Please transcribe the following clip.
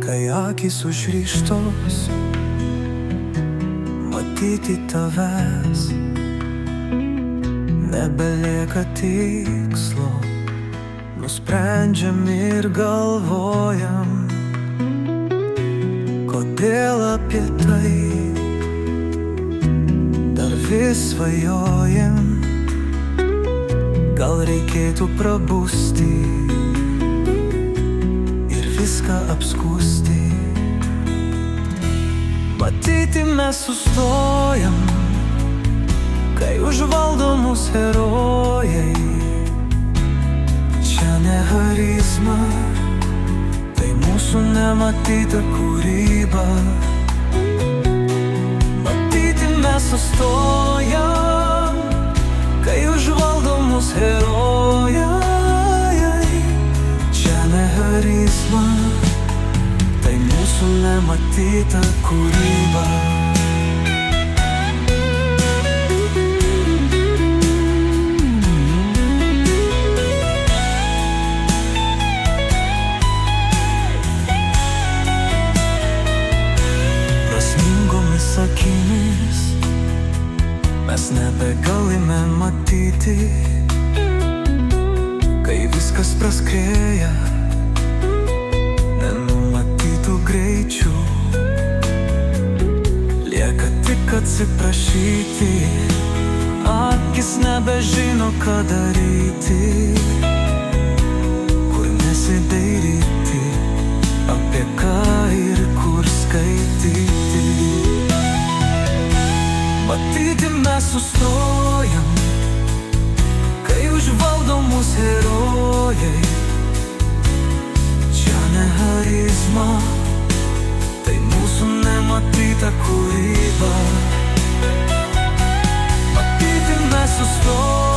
kai akys užrištos matyti tavęs, nebelieka tikslo, nusprendžiam ir galvojam, kodėl apie tai dar vis svajojam. Gal reikėtų prabusti ir viską apskūsti. Matyti mes sustojam, kai užvaldo mus herojai. Čia ne charizma, tai mūsų nematyta kūryba. Matyti mes sustojam, kai užvaldo mus herojai. Čia ne charizma, tai mūsų nematyta kūryba. Prasmingomis akimis mes nebegalime matyti, kai viskas praskrėja nenumatytų greičių. Lieka tik atsiprašyti, akis nebežino, ką daryti, kur nesidairyti, apie ką ir kur skaityti. Matyti mes sustojam, kai užvaldo mus herojai. Čia ne charizma, tai mūsų nematyta kūryba. Matyti mes sustojam,